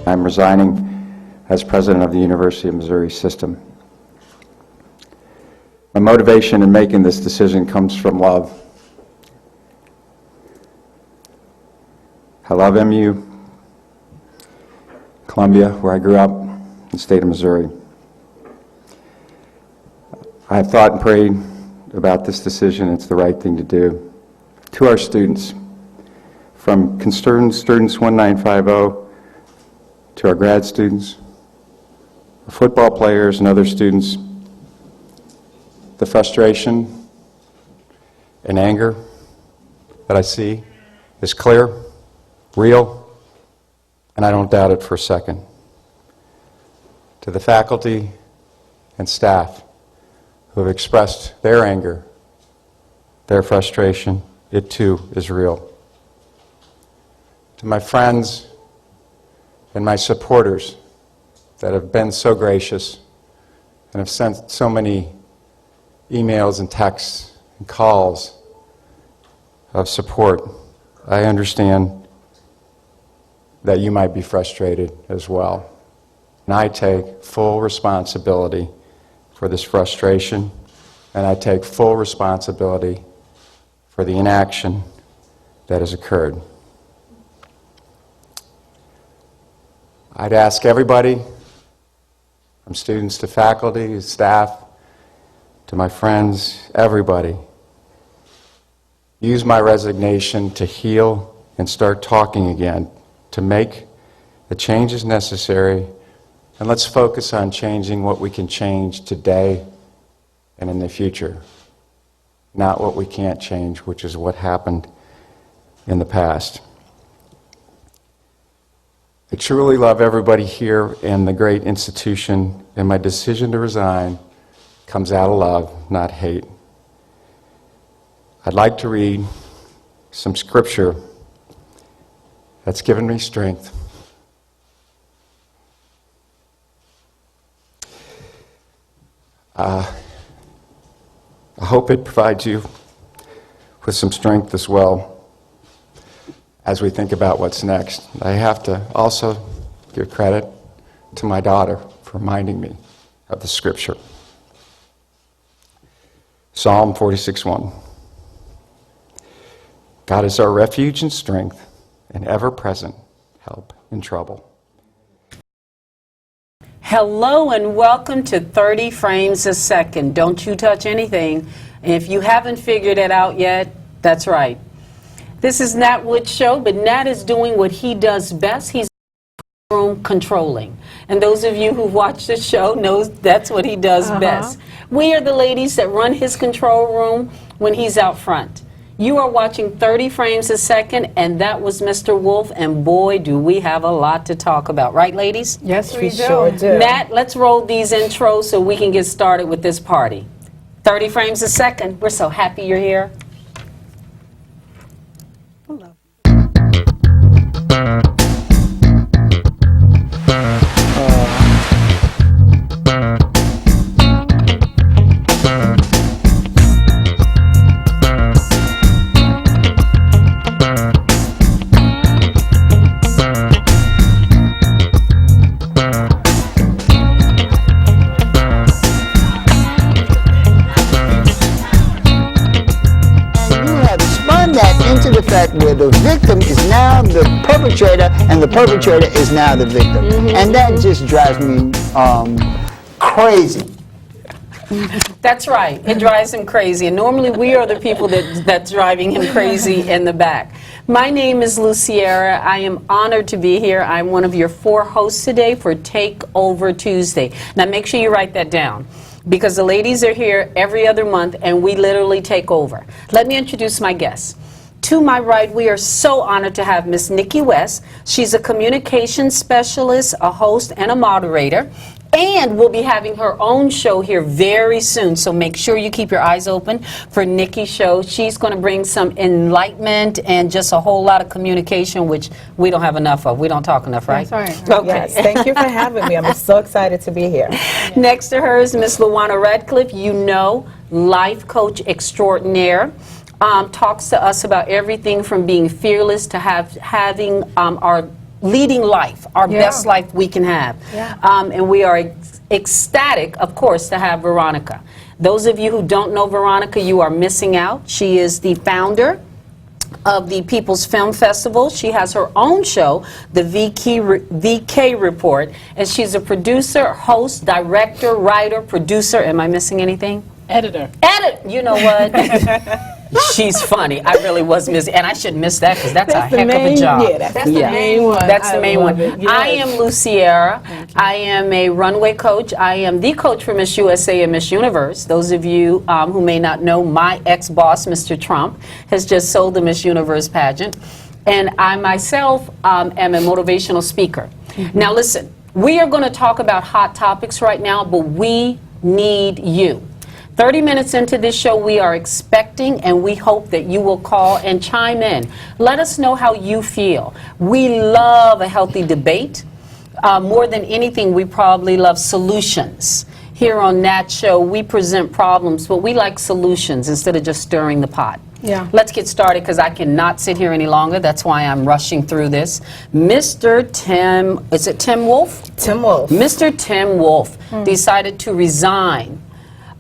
I'm resigning as president of the University of Missouri System. My motivation in making this decision comes from love. I love MU, Columbia, where I grew up, in the state of Missouri. I have thought and prayed about this decision. It's the right thing to do. To our students, from concerned students 1950 to our grad students, our football players and other students, the frustration and anger that I see is clear, real, and I don't doubt it for a second. To the faculty and staff who have expressed their anger, their frustration, it too is real. To my friends and my supporters that have been so gracious and have sent so many emails and texts and calls of support, I understand that you might be frustrated as well. And I take full responsibility for this frustration, and I take full responsibility for the inaction that has occurred. I'd ask everybody, from students to faculty, staff, to my friends, everybody, use my resignation to heal and start talking again, to make the changes necessary, and let's focus on changing what we can change today and in the future, not what we can't change, which is what happened in the past. I truly love everybody here and the great institution, and my decision to resign comes out of love, not hate. I'd like to read some scripture that's given me strength. I hope it provides you with some strength as well as we think about what's next. I have to also give credit to my daughter for reminding me of the scripture. Psalm 46:1. God is our refuge and strength, an ever-present help in trouble. Hello and welcome to 30 Frames a Second. Don't you touch anything. If you haven't figured it out yet, that's right. This is Nat Wood's show, but Nat is doing what he does best. He's in the room controlling. And those of you who watch the show know that's what he does best. We are the ladies that run his control room when he's out front. You are watching 30 Frames a Second, and that was Mr. Wolf, and boy, do we have a lot to talk about. Right, ladies? Yes, we sure do. Nat, let's roll these intros so we can get started with this party. 30 Frames a Second. We're so happy you're here. Hello. Where the victim is now the perpetrator and the perpetrator is now the victim. And that just drives me crazy. That's right. It drives him crazy. And normally we are the people that's driving him crazy in the back. My name is Luciera. I am honored to be here. I'm one of your 4 hosts today for Takeover Tuesday. Now make sure you write that down, because the ladies are here every other month and we literally take over. Let me introduce my guests. To my right, we are so honored to have Miss NeeKee West. She's a communications specialist, a host, and a moderator. And we'll be having her own show here very soon. So make sure you keep your eyes open for NeeKee's show. She's going to bring some enlightenment and just a whole lot of communication, which we don't have enough of. We don't talk enough, right? That's right. Okay. Yes, thank you for having me. I'm so excited to be here. Next to her is Miss Luana Radcliffe, life coach extraordinaire. Talks to us about everything from being fearless to having our leading life, our best life we can have. And we are ecstatic, of course, to have Veronica. Those of you who don't know Veronica, you are missing out. She is the founder of the People's Film Festival. She has her own show, the VK Report, and she's a producer, host, director, writer, producer. Am I missing anything? Editor. You know what? She's funny. I really was missing, and I should miss that because that's a heck of a job. Yeah, that's the main one. That's the main one. Yes. I am Luciera. I am a runway coach. I am the coach for Miss USA and Miss Universe. Those of you who may not know, my ex-boss, Mr. Trump, has just sold the Miss Universe pageant. And I myself am a motivational speaker. Now listen, we are going to talk about hot topics right now, but we need you. 30 minutes into this show, we are expecting and we hope that you will call and chime in. Let us know how you feel. We love a healthy debate. More than anything, we probably love solutions. Here on Nat Show, we present problems, but we like solutions instead of just stirring the pot. Yeah. Let's get started because I cannot sit here any longer. That's why I'm rushing through this. Mr. Tim, is it Tim Wolf? Tim Wolf. Mr. Tim Wolf decided to resign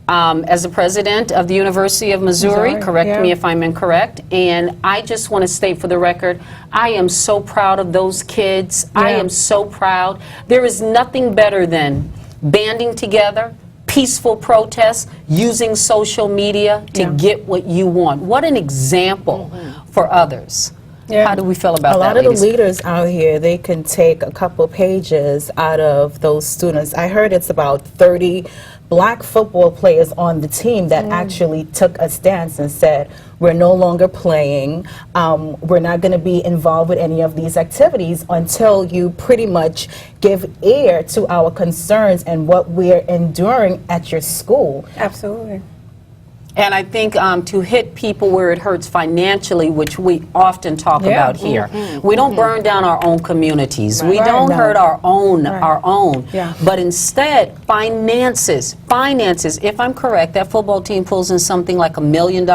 as the president of the University of Missouri. Correct me if I'm incorrect. And I just want to state for the record, I am so proud of those kids. I am so proud. There is nothing better than banding together, peaceful protests, using social media to get what you want. What an example for others. How do we feel about that, A lot of the ladies? leaders out here, they can take a couple pages out of those students. I heard it's about 30 black football players on the team that actually took a stance and said, we're no longer playing, we're not going to be involved with any of these activities until you pretty much give ear to our concerns and what we're enduring at your school. Absolutely. And I think to hit people where it hurts financially, which we often talk about here. We don't burn down our own communities. We don't hurt our own, But instead, finances. If I'm correct, that football team pulls in something like $1 million,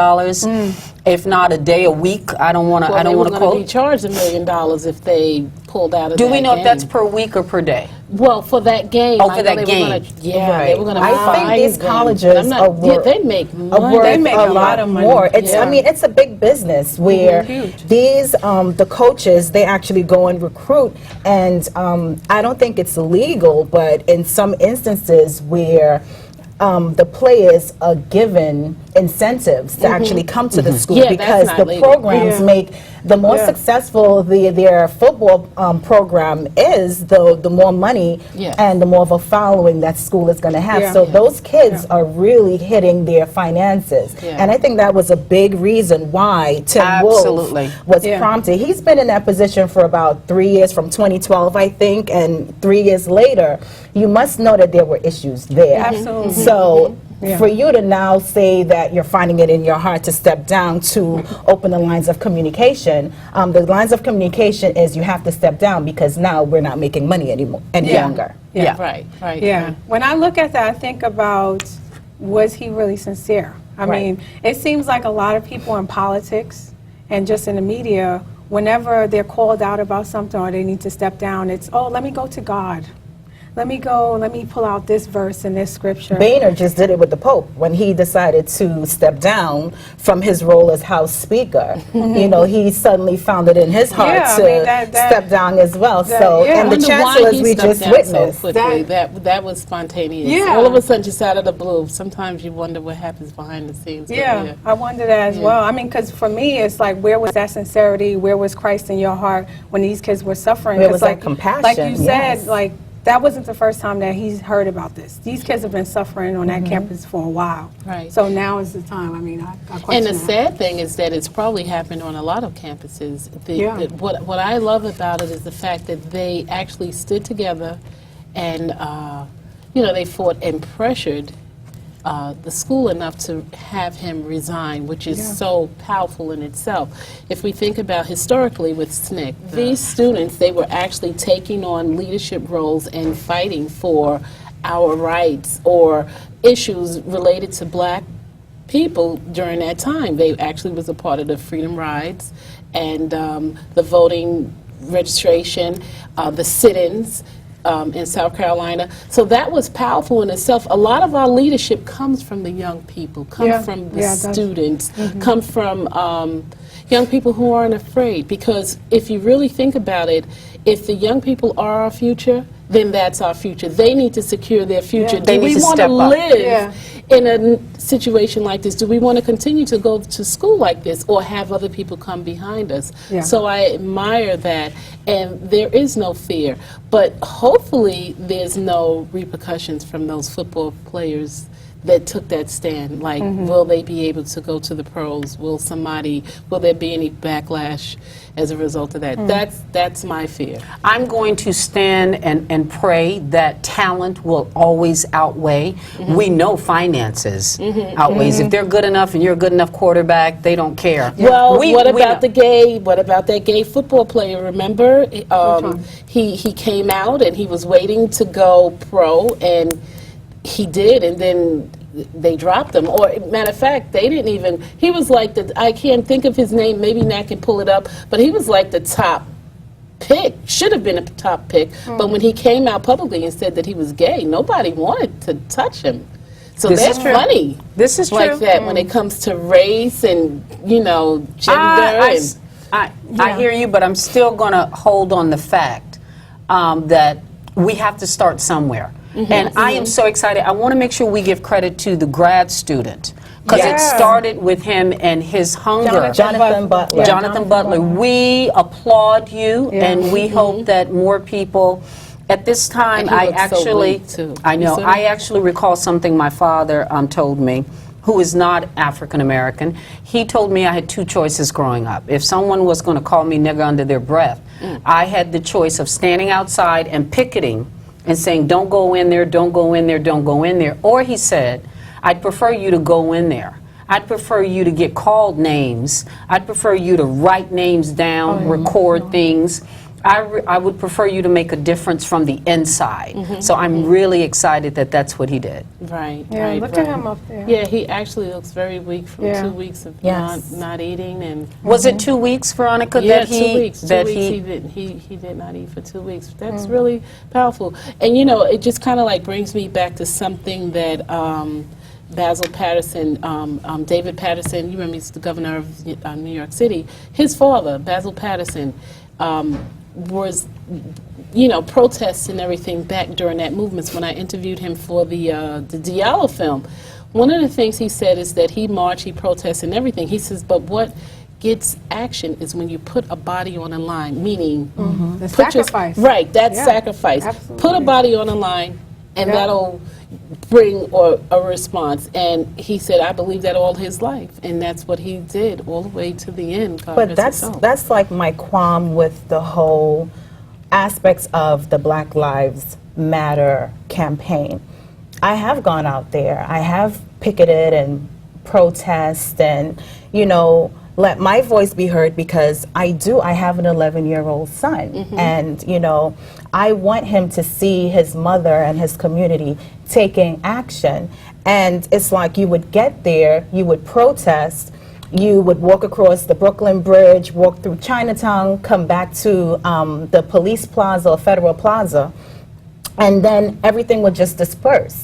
if not a day, a week. I don't want to. I don't want to Well, they were quote. going to be charged $1 million if they pulled out of Do that we know game. if that's per week or per day? Well, for that game. Oh, I for know that they were game. Gonna, they were going to I think these colleges are worth, they make money. worth They make a a lot lot of money. more. It's, I mean, it's a big business where these, the coaches, they actually go and recruit, and I don't think it's legal, but in some instances where the players are given incentives to actually come to the school Yeah, because that's the not legal. programs make the more successful their football program is, the more money and the more of a following that school is going to have. So those kids are really hitting their finances. And I think that was a big reason why Tim Wolf was prompted. He's been in that position for about 3 years, from 2012, I think, and 3 years later, you must know that there were issues there. Absolutely. So for you to now say that you're finding it in your heart to step down to open the lines of communication, the lines of communication is you have to step down because now we're not making money anymore any longer. Right. Yeah. When I look at that, I think about, was he really sincere? I mean, it seems like a lot of people in politics and just in the media, whenever they're called out about something or they need to step down, it's, oh, let me go to God. Let me pull out this verse in this scripture. Boehner just did it with the Pope when he decided to step down from his role as House Speaker. You know, he suddenly found it in his heart to step down as well. And the chancellors we just witnessed. So quickly. That was spontaneous. Yeah. All of a sudden, just out of the blue. Sometimes you wonder what happens behind the scenes. Yeah, I wonder that as well. I mean, because for me, it's like, where was that sincerity? Where was Christ in your heart when these kids were suffering? Where was like, that compassion? Like you said, like, that wasn't the first time that he's heard about this. These kids have been suffering on that campus for a while. Right. So now is the time. I mean, I question And the that. sad thing is that it's probably happened on a lot of campuses. What I love about it is the fact that they actually stood together and, they fought and pressured the school enough to have him resign, which is so powerful in itself. If we think about historically with SNCC, these students, they were actually taking on leadership roles and fighting for our rights or issues related to black people during that time. They actually was a part of the Freedom Rides and the voting registration, the sit-ins in South Carolina. So that was powerful in itself. A lot of our leadership comes from the young people, comes from the students, come from young people who aren't afraid. Because if you really think about it, if the young people are our future, then that's our future. They need to secure their future. They Do we need to want to step up. live in a situation like this? Do we want to continue to go to school like this, or have other people come behind us? So I admire that, and there is no fear. But hopefully there's no repercussions from those football players that took that stand. Like, will they be able to go to the pros? Will there be any backlash as a result of that? That's my fear. I'm going to stand and pray that talent will always outweigh. We know finances outweighs. If they're good enough and you're a good enough quarterback, they don't care. Well, what about that gay football player? Remember, he came out and he was waiting to go pro, and he did, and then they dropped him. Or, matter of fact, they didn't even, he was like I can't think of his name, maybe Nat can pull it up, but he was like the top pick, should have been a top pick, but when he came out publicly and said that he was gay, nobody wanted to touch him. So This that's is true. funny. This is like true. that when it comes to race and, gender. I hear you, but I'm still going to hold on the fact that we have to start somewhere. And I am so excited. I want to make sure we give credit to the grad student, because it started with him and his hunger. Jonathan Butler. Jonathan Butler. We applaud you, and we hope that more people. At this time, And he looked so weak, too. I know, You saw I him? actually recall something my father told me, who is not African American. He told me I had two choices growing up. If someone was going to call me nigger under their breath, I had the choice of standing outside and picketing and saying, don't go in there, don't go in there, don't go in there. Or he said, I'd prefer you to go in there. I'd prefer you to get called names. I'd prefer you to write names down, record things. I would prefer you to make a difference from the inside. So I'm really excited that that's what he did. Right, Yeah, right, look right. at him up there. Yeah, he actually looks very weak from Yeah. 2 weeks of Yes. not eating, and Was it 2 weeks, Veronica, yeah, that 2 he weeks. 2 that weeks he he did not eat for 2 weeks. That's really powerful, and it just kind of like brings me back to something that Basil Patterson, David Patterson. You remember he's the governor of New York City. His father, Basil Patterson, was protests and everything back during that movement. When I interviewed him for the Diallo film, one of the things he said is that he marched, he protests and everything. He says, but what gets action is when you put a body on a line, meaning The put your- sacrifice. right, that's Yeah, sacrifice. absolutely. Put a body on a line, and that'll bring a response. And he said, I believe that all his life, and that's what he did all the way to the end. God But rest that's his soul. that's like my qualm with the whole aspects of the Black Lives Matter campaign. I have gone out there. I have picketed and protest and, let my voice be heard, because I have an 11-year-old son. And, I want him to see his mother and his community taking action. And it's like you would get there, you would protest, you would walk across the Brooklyn Bridge, walk through Chinatown, come back to the Police Plaza or Federal Plaza, and then everything would just disperse.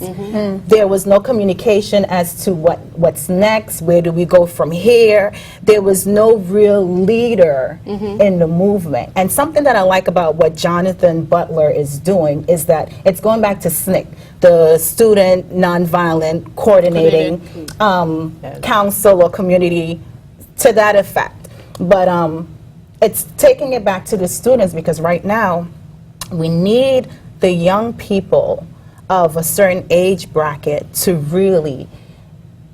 There was no communication as to what's next, where do we go from here. There was no real leader in the movement. And something that I like about what Jonathan Butler is doing is that it's going back to SNCC, the Student Nonviolent Coordinating Council or community, to that effect. But it's taking it back to the students, because right now we need the young people of a certain age bracket to really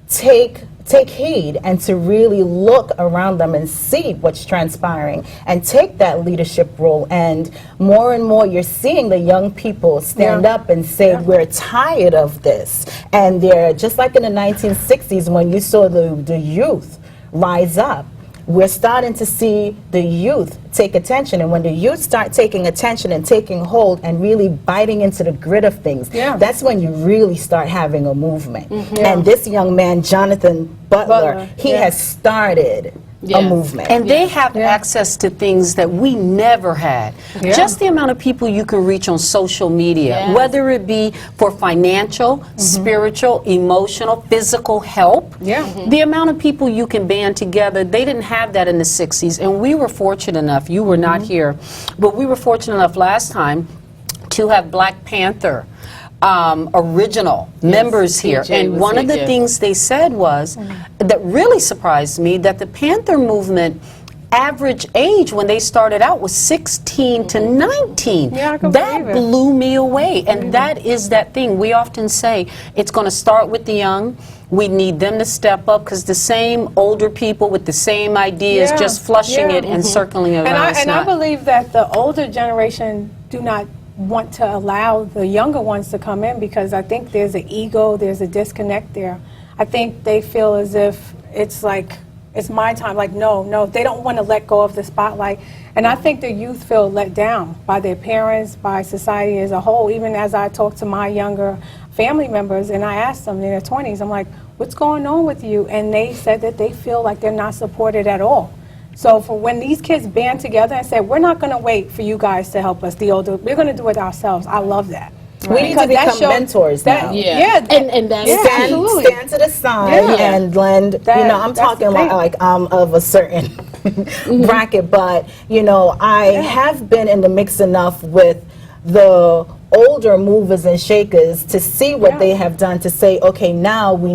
take heed and to really look around them and see what's transpiring and take that leadership role. And more you're seeing the young people stand up and say, we're tired of this. And they're just like in the 1960s when you saw the youth rise up. We're starting to see the youth take attention, and when the youth start taking attention and taking hold and really biting into the grit of things, that's when you really start having a movement. And this young man, Jonathan Butler, he has started a movement. And they have access to things that we never had. Yeah. Just the amount of people you can reach on social media, whether it be for financial, spiritual, emotional, physical help. The amount of people you can band together, they didn't have that in the 60s. And we were fortunate enough, you were not here, but we were fortunate enough last time to have Black Panther original members here. PJ And was one of the here, things they said was, that really surprised me, that the Panther movement average age when they started out was 16 to 19. Yeah, I can that believe it. blew me away. And that is that thing. We often say it's going to start with the young. We need them to step up because the same older people with the same ideas Yeah, just flushing yeah. it and circling it And around. It's I not- believe that the older generation do not want to allow the younger ones to come in because I think there's an ego, there's a disconnect there. I think they feel as if it's like, it's my time. Like, no, they don't want to let go of the spotlight. And I think the youth feel let down by their parents, by society as a whole. Even as I talk to my younger family members and I ask them in their 20s, I'm like, what's going on with you? And they said that they feel like they're not supported at all. So for when these kids band together and say, we're not going to wait for you guys to help us, the older, we're going to do it ourselves. I love that. We need to Because that become shows- mentors that- now. Yeah, and that's Stand to the side Yeah. and lend. I'm That's talking the thing. like I'm of a certain bracket, but I have been in the mix enough with the older movers and shakers to see what they have done to say, okay, now they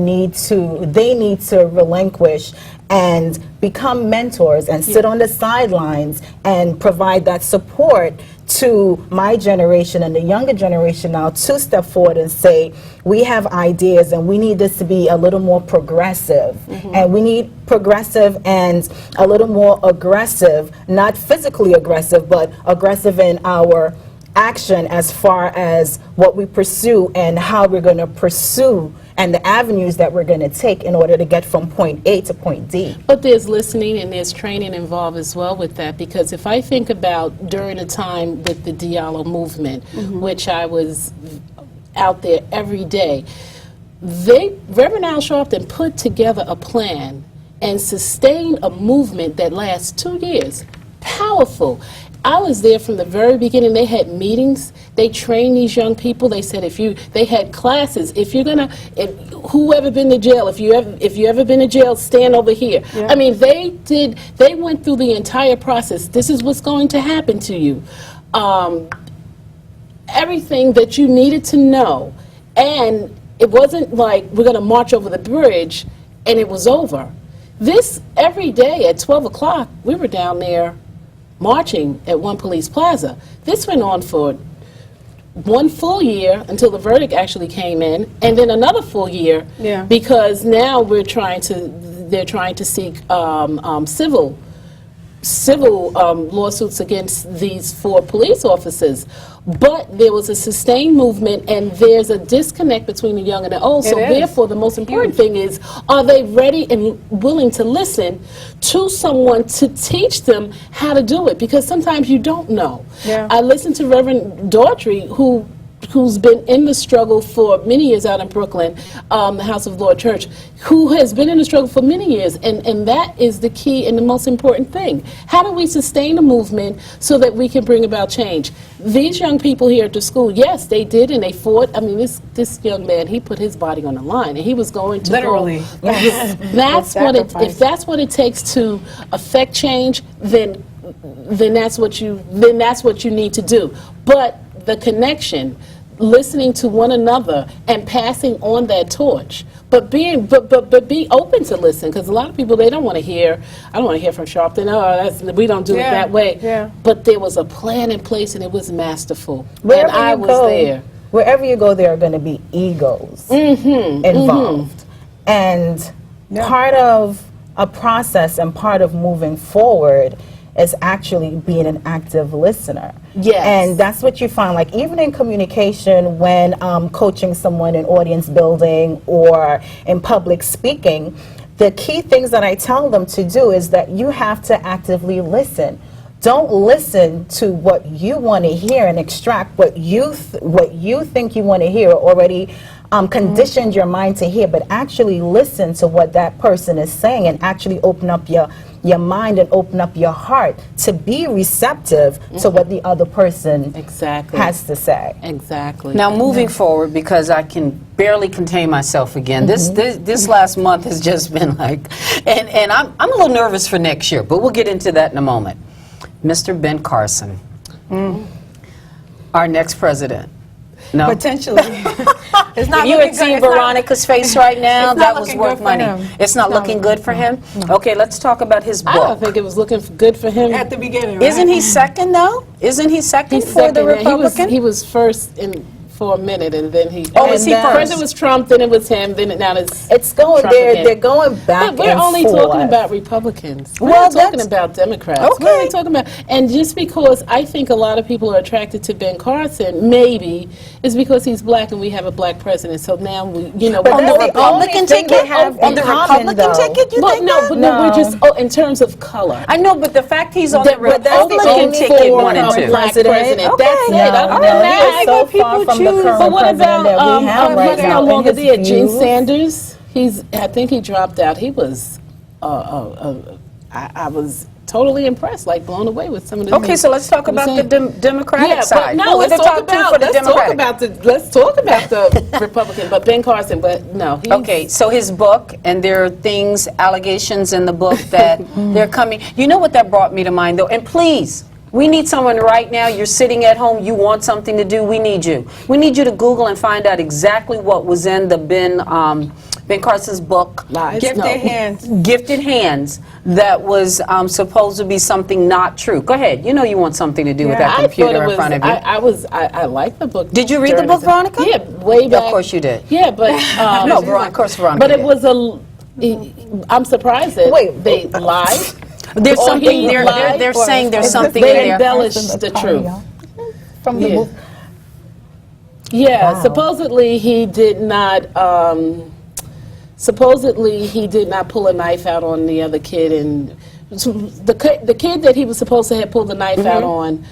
need to relinquish and become mentors and sit on the sidelines and provide that support to my generation and the younger generation now to step forward and say, we have ideas and we need this to be a little more progressive. And we need progressive and a little more aggressive, not physically aggressive, but aggressive in our action as far as what we pursue and how we're going to pursue and the avenues that we're going to take in order to get from point A to point D. But there's listening and there's training involved as well with that, because if I think about during the time with the Diallo movement, which I was out there every day, Reverend Al Sharpton put together a plan and sustained a movement that lasts 2 years. Powerful. I was there from the very beginning. They had meetings. They trained these young people. They said they had classes. Whoever been to jail, if you ever been to jail, stand over here. I mean, they went through the entire process. This is what's going to happen to you. Everything that you needed to know. And it wasn't like we're going to march over the bridge and it was over. This, every day at 12 o'clock, we were down there marching at One Police Plaza. This went on for 1 full year until the verdict actually came in, and then another full year because now they're trying to seek civil lawsuits against these 4 police officers. But there was a sustained movement, and there's a disconnect between the young and the old. So therefore, the most important thing is, are they ready and willing to listen to someone to teach them how to do it? Because sometimes you don't know. I listened to Reverend Daughtry, who's been in the struggle for many years out in Brooklyn, the House of Lord Church, who has been in the struggle for many years, and that is the key and the most important thing. How do we sustain a movement so that we can bring about change? These young people here at the school, yes, they did, and they fought. I mean, this young man, he put his body on the line, and he was going to Literally. If that's what it takes to affect change, then that's what you need to do. But the connection, listening to one another and passing on that torch, but be open to listen, because a lot of people, they don't want to hear. I don't want to hear from Sharpton. We don't do it that way. But there was a plan in place, and it was masterful. Wherever and I you was go, there. Wherever you go, there are going to be egos involved, and part of a process and part of moving forward is actually being an active listener. Yes. And that's what you find, like even in communication, when coaching someone in audience building or in public speaking, the key things that I tell them to do is that you have to actively listen. Don't listen to what you want to hear and extract what you think you want to hear, or already conditioned your mind to hear, but actually listen to what that person is saying and actually open up your your mind and open up your heart to be receptive to what the other person Exactly. has to say. Exactly. Now, moving forward, because I can barely contain myself again, this last month has just been like, and I'm a little nervous for next year, but we'll get into that in a moment. Mr. Ben Carson, our next president. No? Potentially. It's not If you looking had good. seen It's not- Veronica's face right now, it's not that was looking worth good for money. him. It's not looking good for him? Okay, let's talk about his I don't book. think it was looking good for him. At the beginning, right? Isn't he second, though? Isn't he second He's for the second, yeah. Republican? He was first for a minute, and then he. Oh, is he And then- first? First it was Trump, then it was him, then now it's. It's going, Trump they're again. going back But we're and only forth. talking about Republicans. We're Well, not talking that's- about Democrats. Okay. We're only talking about, and just because I think a lot of people are attracted to Ben Carson, maybe, is because he's black and we have a black president. So now we, you know, But On the that's the Republican only thing ticket? they have On in the common, Republican though. ticket, you well, think no, that? but no, we're No. just in terms of color. I know, but the fact he's on the But that's the Republican only ticket thing one and for two. black President. president. Okay. That's it. No, Other no, than he that, is so far from the current but what president about that we have right who's now. no and longer his there? Gene views. Sanders. I think he dropped out. He was. I was totally impressed, like blown away with some of the. Okay, things so let's talk he was about the saying. Democratic Yeah, side. but Who no, are let's the talk top two about for the let's talk Democratic? about the Republican, but Ben Carson. But no, he's, Okay, so his book, and there are things, allegations in the book that they're coming. You know what that brought me to mind, though? And please, we need someone right now. You're sitting at home, you want something to do, we need you. We need you to Google and find out exactly what was in the Ben Carson's book, lies. Gifted No. hands. Gifted Hands, that was supposed to be something not true. Go ahead. You know you want something to do with that I thought computer it in was. front of you. I like the book. Did you read the during book, this- Veronica? Yeah, way back. Of course you did. Yeah, but No, Veronica, of course Veronica But it did. was I'm surprised that Wait, they lied. There's Or something, he they're lied, saying there's something in They there. embellished the truth. From the Yeah. movie. Yeah, Wow. supposedly he did not. Supposedly he did not pull a knife out on the other kid, and the kid that he was supposed to have pulled the knife out on.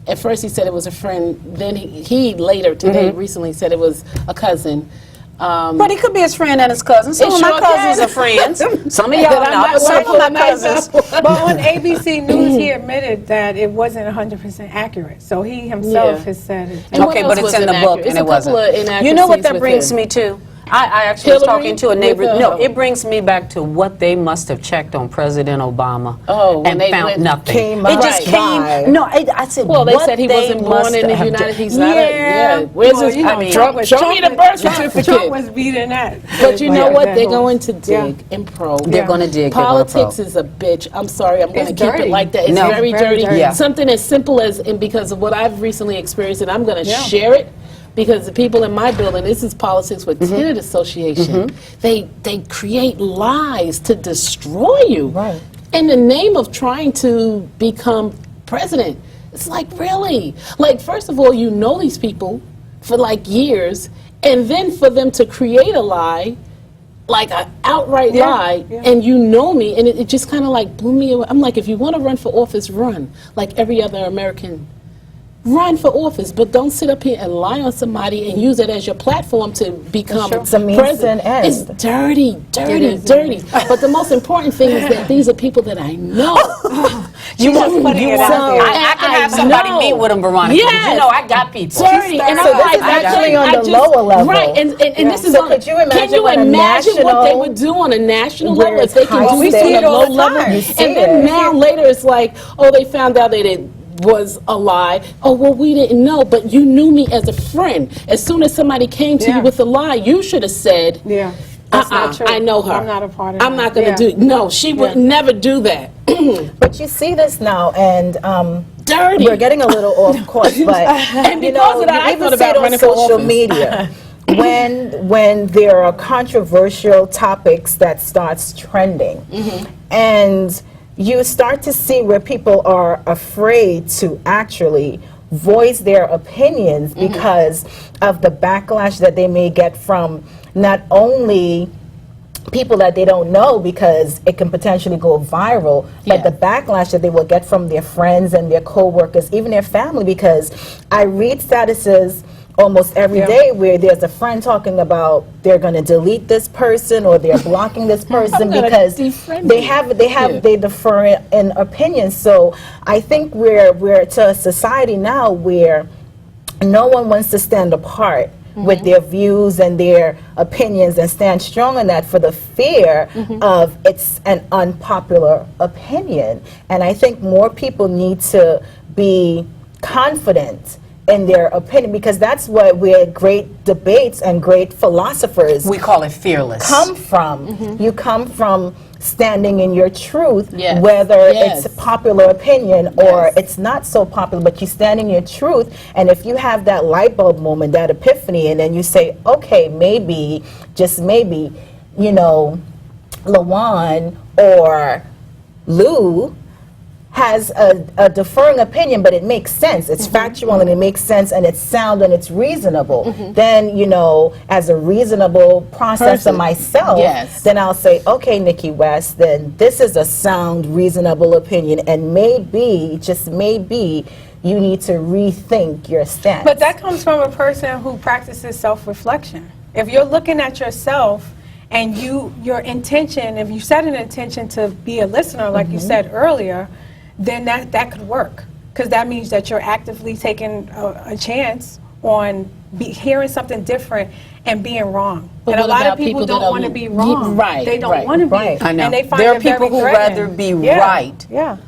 At first he said it was a friend. Then he later today recently said it was a cousin. But he could be his friend and his cousin. Some It of my sure cousins can. are friends. Some of y'all That I'm not, not but some gonna of pull my a knife cousins. out. But on ABC News, he admitted that it wasn't 100% accurate. So he himself Yeah. has said it. And what Okay, else but it's was in the inaccurate? book, It's and a it wasn't. couple of You know what inaccuracies that with brings him. me to? I actually was Hillary talking to a neighbor. with, No, it brings me back to what they must have checked on President Obama Oh, when and they found went- nothing. came It just out live. came. No, I said. Well, they what said he wasn't born must in the have United. done. He's not. Yeah. Where's Well, his? you know, I mean, Trump was- show Trump me the was- birth Trump certificate. was beating that. But you know Like what? that They're whole- going to Yeah. dig and probe. They're going to dig. they're gonna Politics probe. is a bitch. I'm sorry. I'm going to It's keep dirty. it like that. It's No. very Very dirty. dirty. Yeah. Something as simple as, and because of what I've recently experienced, and I'm going to Yeah. share it, because the people in my building, this is politics with tenant association. They create lies to destroy you. Right. In the name of trying to become president. It's like, really? Like, first of all, you know these people for like years, and then for them to create a lie, like an outright Yeah, lie, yeah. and you know me, and it just kind of like blew me away. I'm like, if you want to run for office, run. Like every other American. Run for office, but don't sit up here and lie on somebody and use it as your platform to become It's a means president. to an end. It's dirty, dirty, is, dirty. But the most important thing is that these are people that I know. You want, putting you it want, out there. I can have somebody know. meet with him, Veronica. 'cause Yes. You know, I got people. Dirty. And So I'm this like, is actually on the just- lower level. Right, and this is So on, could you can imagine you on a imagine what they national- would do on a national where level if it's they can high do this stakes? on a all low the level? time. You see And then it. now later it's like, oh, they found out that it was a lie. Oh, well, we didn't know, but you knew me as a friend. As soon as somebody came to Yeah. you with a lie, you should have said, Yeah. That's not true. I know her. I'm not a part of I'm that. not going to Yeah. do. No, she would Yeah. never do that. But you see this now, and Dirty. we're getting a little off course, but And you because know, of that, I you thought even see about it on running for social office. media. when there are controversial topics that starts trending, and you start to see where people are afraid to actually voice their opinions because of the backlash that they may get from not only people that they don't know, because it can potentially go viral, Yeah. but the backlash that they will get from their friends and their co-workers, even their family, because I read statuses almost every day where there's a friend talking about they're going to delete this person or they're blocking this person because they differ in opinions. So I think we're to a society now where no one wants to stand apart with their views and their opinions and stand strong on that for the fear of it's an unpopular opinion. And I think more people need to be confident in their opinion, because that's where great debates and great philosophers, we call it fearless, come from. You come from standing in your truth, whether it's a popular opinion or it's not so popular, but you stand in your truth. And if you have that light bulb moment, that epiphany, and then you say, okay, maybe, just maybe, you know, Lawan or Lou has a differing opinion, but it makes sense. It's factual and it makes sense and it's sound and it's reasonable. Then, you know, as a reasonable processor myself, then I'll say, okay, NeeKee West, then this is a sound, reasonable opinion, and maybe, just maybe, you need to rethink your stance. But that comes from a person who practices self-reflection. If you're looking at yourself and your intention, if you set an intention to be a listener, like you said earlier, then that could work, because that means that you're actively taking a chance on hearing something different and being wrong. But and a lot of people don't want to be wrong. They don't want to be. I know. And they find there are it very people who threatening. rather be right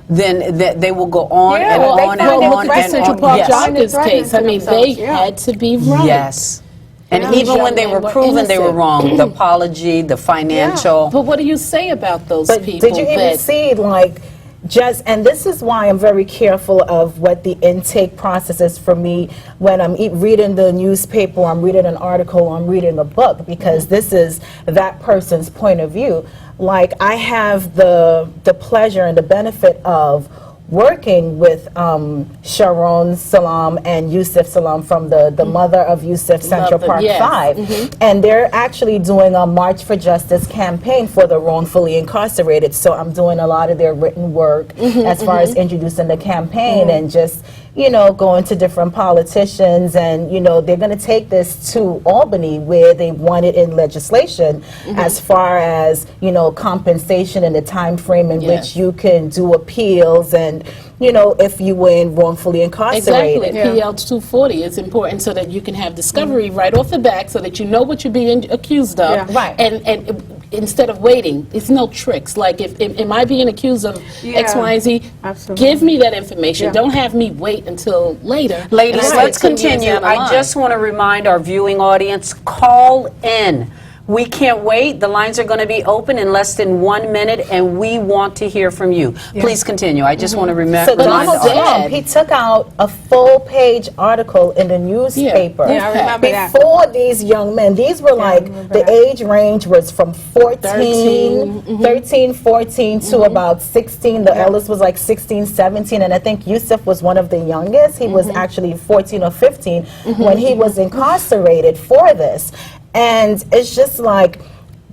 than that they will go on Yeah, and well, they on find and it on threatening. and Central on. Park Yes. Joggers case, I mean, they themselves, had to be right. Yes. And These even young when they men were proven they were innocent. wrong, the apology, the financial. But what do you say about those But people did you even that see, like, just, and this is why I'm very careful of what the intake process is for me when I'm reading the newspaper, I'm reading an article, I'm reading a book, because this is that person's point of view. Like, I have the pleasure and the benefit of working with Sharon Salam and Yusuf Salam from the mother of Yusuf, Central Park 5. And they're actually doing a March for Justice campaign for the wrongfully incarcerated. So I'm doing a lot of their written work as far as introducing the campaign and just, you know, going to different politicians, and, you know, they're going to take this to Albany where they want it in legislation as far as, you know, compensation and the time frame in which you can do appeals, and, you know, if you were wrongfully incarcerated. Exactly. PL 240 is important so that you can have discovery right off the bat, so that you know what you're being accused of. And instead of waiting, it's no tricks. Like, if am I being accused of X, Y, and Z? Absolutely. Give me that information. Don't have me wait until later. Ladies, let's continue. I just want to remind our viewing audience, call in. We can't wait. The lines are going to be open in less than 1 minute, and we want to hear from you. Please continue. I just want to So remind Donald the audience. Trump, he took out a full-page article in the newspaper I remember that. before these young men. These were like, the age range was from 13, 14 to about 16. The eldest was like 16, 17, and I think Yusuf was one of the youngest. He was actually 14 or 15 when he was incarcerated for this. And it's just like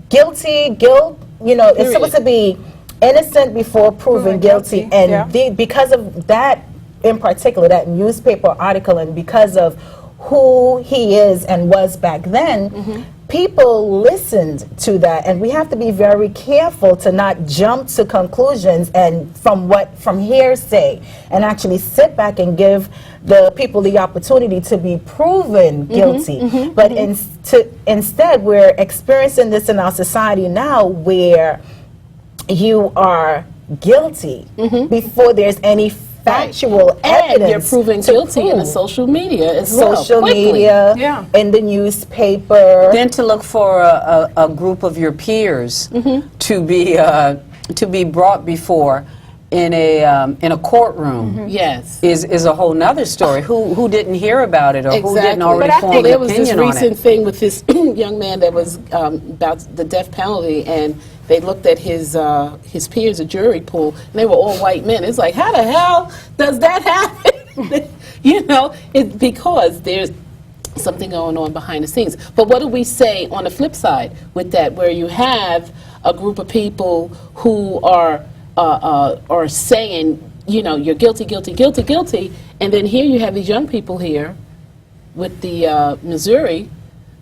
guilt, you know, it's supposed to be innocent before proven guilty. And because of that, in particular, that newspaper article, and because of who he is and was back then, people listened to that. And we have to be very careful to not jump to conclusions and from hearsay, and actually sit back and give the people the opportunity to be proven guilty. But instead, we're experiencing this in our society now, where you are guilty before there's any factual evidence. And you're proven guilty in the social media as well. Social media, in the newspaper. Then to look for a group of your peers to be brought before in a courtroom is a whole nother story. Who didn't hear about it, or who didn't already form an there was this opinion on recent it? thing with this young man that was about the death penalty, and they looked at his peers, a jury pool, and they were all white men. It's like, how the hell does that happen? You know, it's because there's something going on behind the scenes. But what do we say on the flip side with that, where you have a group of people who are saying, you know, you're guilty, guilty, guilty, guilty, and then here you have these young people here with the Missouri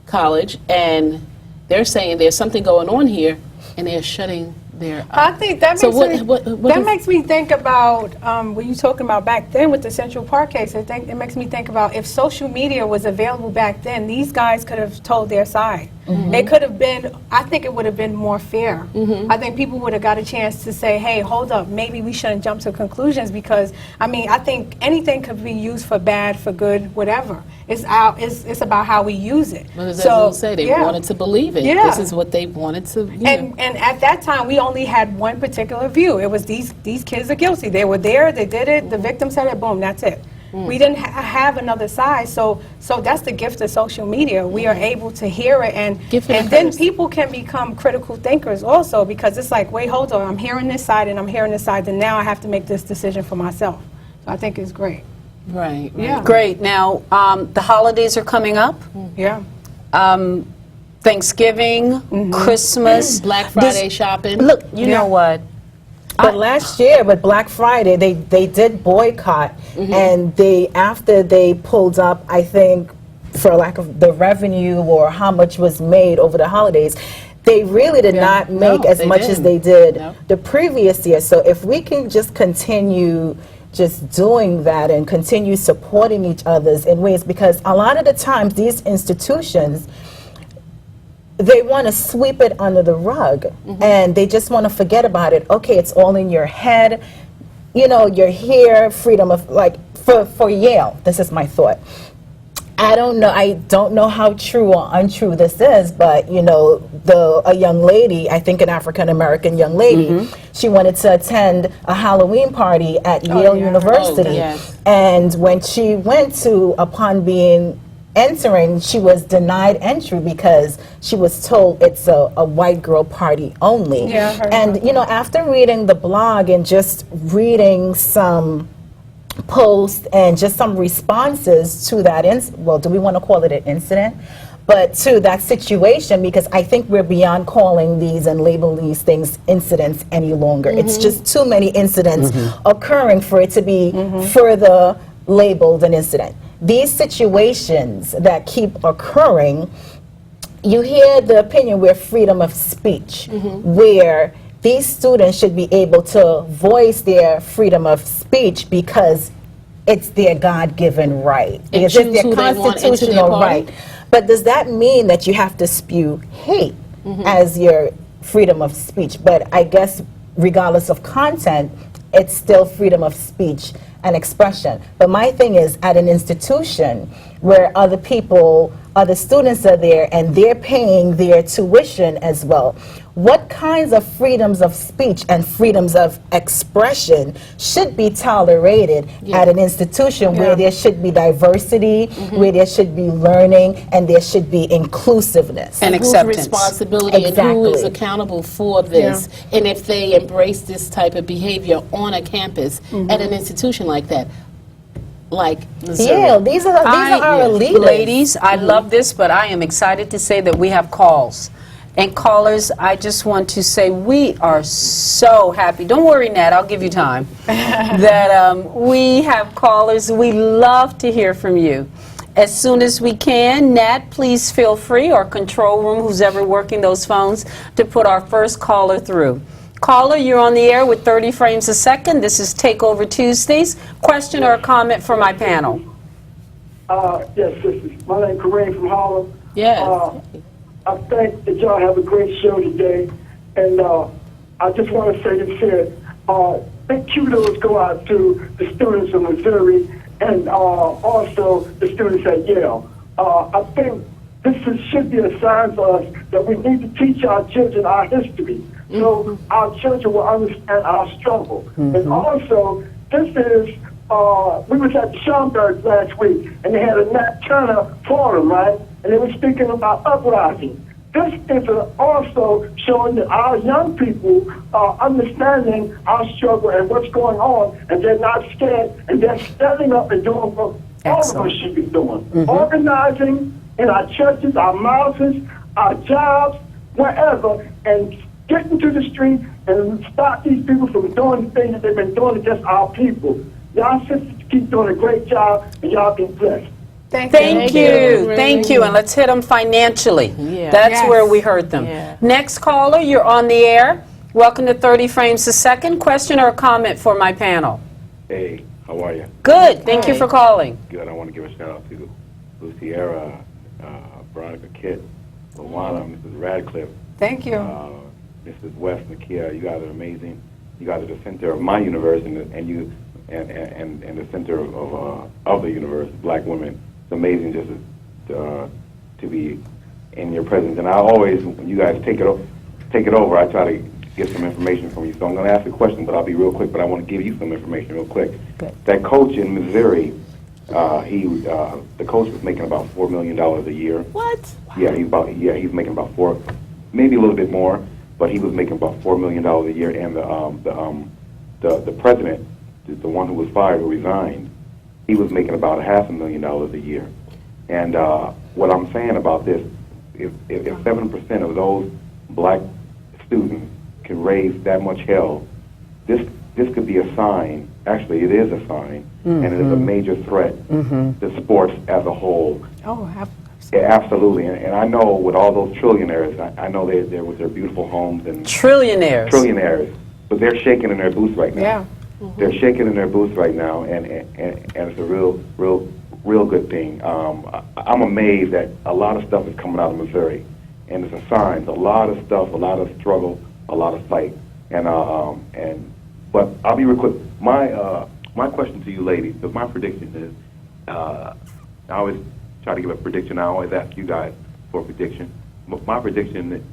college, and they're saying there's something going on here, and they're shutting their. I think that So makes what makes me think about what you talking about back then with the Central Park case. I think it makes me think about if social media was available back then, these guys could have told their side. It could have been. I think it would have been more fair. I think people would have got a chance to say, "Hey, hold up, maybe we shouldn't jump to conclusions," because I mean, I think anything could be used for bad, for good, whatever. It's about how we use it. Well, as you say, they yeah. wanted to believe it. Yeah. This is what they wanted to. And at that time, we only had one particular view. It was these kids are guilty. They were there. They did it. The victim said it. Boom. That's it. We didn't have another side. So that's the gift of social media. We are able to hear it, and then people can become critical thinkers also, because it's like, wait, hold on. I'm hearing this side and I'm hearing this side. Then now I have to make this decision for myself. So I think it's great. Right. Yeah. Great. Now, the holidays are coming up. Yeah. Thanksgiving, Christmas, Black Friday shopping. Look, you know what? But last year with Black Friday, they did boycott, and after they pulled up, I think, for lack of the revenue or how much was made over the holidays, they really did not make as much as they did the previous year. So if we can just continue just doing that and continue supporting each other's in ways, because a lot of the times these institutions, they want to sweep it under the rug, and they just want to forget about it. Okay, it's all in your head. You know, you're here, freedom of, like, for Yale, this is my thought. I don't know how true or untrue this is, but you know, a young lady, I think an African American young lady, she wanted to attend a Halloween party at Yale University, and when she went to, upon being entering, she was denied entry because she was told it's a white girl party only. Yeah, I heard and about you know, after reading the blog and just reading some posts and just some responses to that well, do we want to call it an incident? But to that situation, because I think we're beyond calling these and labeling these things incidents any longer. It's just too many incidents occurring for it to be further labeled an incident. These situations that keep occurring, you hear the opinion where freedom of speech, where these students should be able to voice their freedom of speech because it's their God-given right. Because it's their constitutional right. But does that mean that you have to spew hate as your freedom of speech? But I guess regardless of content, it's still freedom of speech and expression. But my thing is, at an institution where other students are there and they're paying their tuition as well, what kinds of freedoms of speech and freedoms of expression should be tolerated at an institution where there should be diversity, where there should be learning, and there should be inclusiveness? And acceptance. Whose responsibility and who is accountable for this, and if they embrace this type of behavior on a campus at an institution like that. Like Missouri. Yeah, these are our leaders. Ladies, I love this, but I am excited to say that we have calls. And callers, I just want to say we are so happy. Don't worry, Nat, I'll give you time. That we have callers. We love to hear from you. As soon as we can, Nat, please feel free, or control room, who's ever working those phones, to put our first caller through. Caller, you're on the air with 30 frames a second. This is Takeover Tuesdays. Question or a comment for my panel? Yes, sisters. My name is Kareem from Harlem. Yes. I think that y'all have a great show today, and I just want to say this here. Big kudos go out to the students of Missouri and also the students at Yale. I think this should be a sign for us that we need to teach our children our history, so our children will understand our struggle. And also, this is, we was at the Schomburg last week, and they had a Nat Turner forum, right? And they were speaking about uprising. This is also showing that our young people are understanding our struggle and what's going on, and they're not scared, and they're standing up and doing what all of us should be doing. Organizing in our churches, our mouses, our jobs, wherever, and getting to the street and stop these people from doing the things that they've been doing against our people. Y'all sisters keep doing a great job, and y'all be blessed. Thank Thank you. you, thank you, and let's hit them financially. Yeah. That's Yes. where we hurt them. Yeah. Next caller, you're on the air. Welcome to 30 Frames a Second. Question or comment for my panel? Hey, how are you? Good, thank you for calling. Good. I want to give a shout out to Luciera, Veronica Kitt, Luana, Mrs. Radcliffe, Thank you. Mrs. West, Nakia. You guys are amazing. You guys are the center of my universe, and you and the center of the universe. Black women. It's amazing just to be in your presence. And I always, when you guys take it over, I try to get some information from you. So I'm going to ask a question, but I'll be real quick. But I want to give you some information real quick. Good. That coach in Missouri, the coach was making about $4 million a year. What? Yeah, he's making about four, maybe a little bit more, but he was making about $4 million a year. And the president, the one who was fired, who resigned, he was making about $500,000 a year. And what I'm saying about this, if 7% of those black students can raise that much hell, this could be a sign. Actually, it is a sign, and it is a major threat to sports as a whole. Oh, Yeah, absolutely. And I know with all those trillionaires, I know they're with their beautiful homes and Trillionaires. but they're shaking in their boots right now. yeah. They're shaking in their boots right now, and it's a real good thing. I'm amazed that a lot of stuff is coming out of Missouri, and it's a sign. A lot of stuff, a lot of struggle, a lot of fight, but I'll be real quick. My question to you, ladies, because my prediction is, I always try to give a prediction. I always ask you guys for a prediction. But my prediction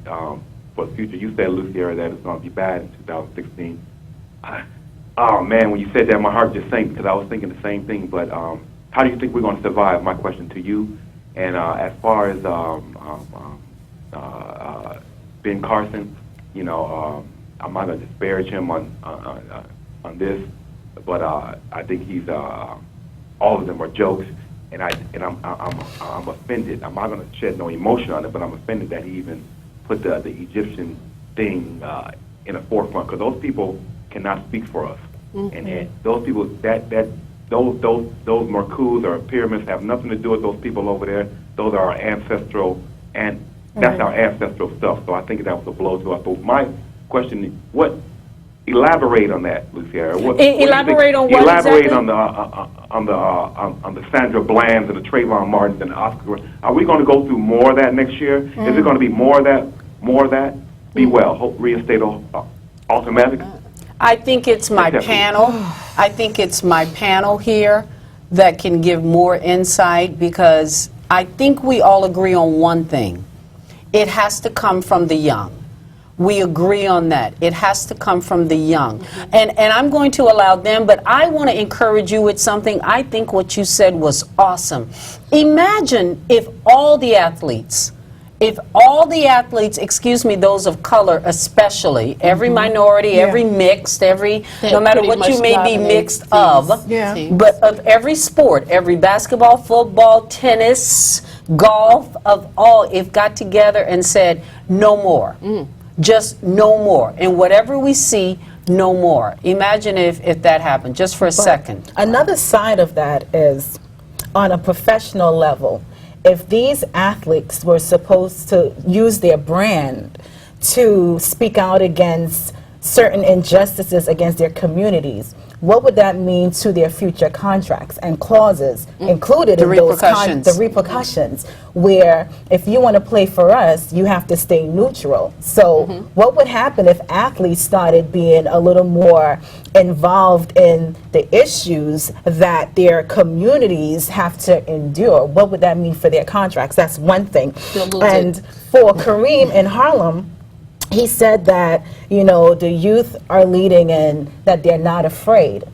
for the future, you said, Luciera, that it's going to be bad in 2016. Oh man, when you said that, my heart just sank because I was thinking the same thing. But how do you think we're going to survive? My question to you. And as far as Ben Carson, I'm not going to disparage him on this, but I think he's all of them are jokes, and I'm offended. I'm not going to shed no emotion on it, but I'm offended that he even put the Egyptian thing in the forefront, because those people cannot speak for us. And those people, those Merkus or pyramids have nothing to do with those people over there. Those are our ancestral, and that's our ancestral stuff. So I think that was a blow to us. But my question is, elaborate on that, Luciera. Elaborate on what Elaborate exactly? on the Sandra Bland's and the Trayvon Martins and the Oscar. Are we going to go through more of that next year? Is it going to be more of that? Be well. Hope reinstate automatic. I think it's my panel. I think it's my panel here that can give more insight, because I think we all agree on one thing. It has to come from the young. We agree on that. It has to come from the young. And I'm going to allow them, but I want to encourage you with something. I think what you said was awesome. Imagine if all the athletes, excuse me, those of color especially, every minority, every mixed, no matter what you may be mixed of, but of every sport, every basketball, football, tennis, golf, of all, if got together and said, no more. Just no more. And whatever we see, no more. Imagine if that happened, just for a second. Another side of that is, on a professional level, if these athletes were supposed to use their brand to speak out against certain injustices against their communities, what would that mean to their future contracts and clauses included in those the repercussions, where if you want to play for us, you have to stay neutral. So what would happen if athletes started being a little more involved in the issues that their communities have to endure? What would that mean for their contracts? That's one thing. And for Kareem in Harlem, he said that, the youth are leading and that they're not afraid.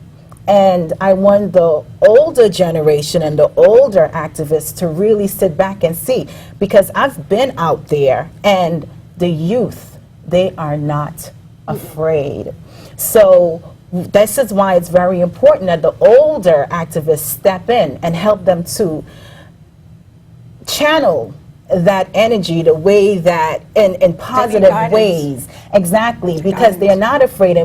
And I want the older generation and the older activists to really sit back and see, because I've been out there, and the youth, they are not afraid. So this is why it's very important that the older activists step in and help them to channel that energy the way that in positive ways. Exactly, because they're not afraid.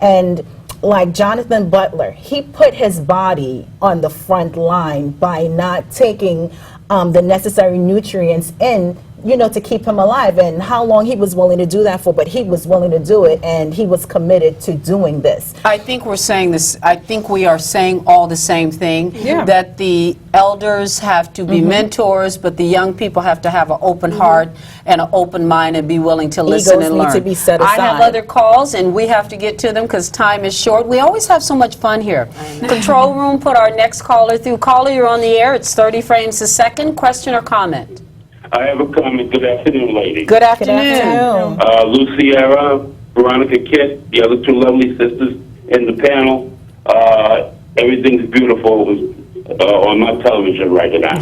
And like Jonathan Butler, he put his body on the front line by not taking the necessary nutrients in, you know, to keep him alive, and how long he was willing to do that for, but he was willing to do it, and he was committed to doing this. I think we're saying this, I think we are saying all the same thing, that the elders have to be mentors, but the young people have to have an open heart and an open mind and be willing to listen Egos and need learn. to be set I have aside. other calls, and we have to get to them because time is short. We always have so much fun here. Control room, put our next caller through. Caller, you're on the air. It's 30 frames a second. Question or comment? I have a comment. Good afternoon, ladies. Good afternoon. Luciera, Veronica Kitt, the other two lovely sisters in the panel. Everything's beautiful on my television right now.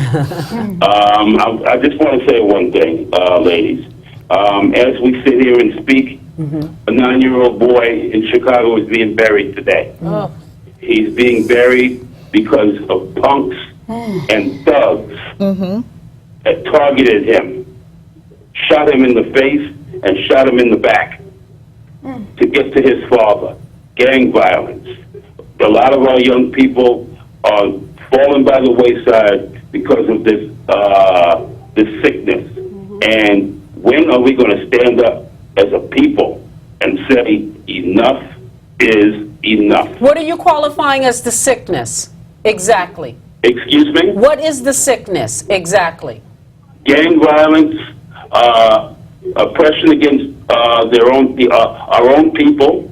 I just want to say one thing, ladies. As we sit here and speak, a 9-year-old boy in Chicago is being buried today. He's being buried because of punks and thugs that targeted him, shot him in the face, and shot him in the back to get to his father. Gang violence. A lot of our young people are falling by the wayside because of this this sickness. And when are we going to stand up as a people and say enough is enough? What are you qualifying as the sickness? Exactly. Excuse me? What is the sickness? Exactly. Gang violence, oppression against our own people,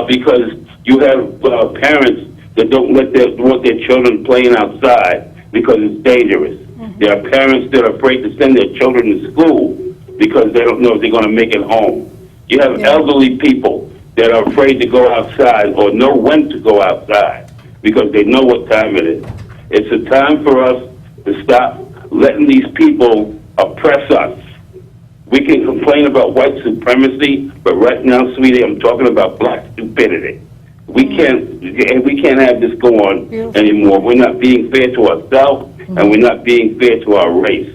because you have parents that don't want their children playing outside because it's dangerous. There are parents that are afraid to send their children to school because they don't know if they're going to make it home. You have elderly people that are afraid to go outside or know when to go outside because they know what time it is. It's a time for us to stop letting these people oppress us. We can complain about white supremacy, but right now, sweetie, I'm talking about black stupidity. We can't have this go on anymore. We're not being fair to ourselves, and we're not being fair to our race.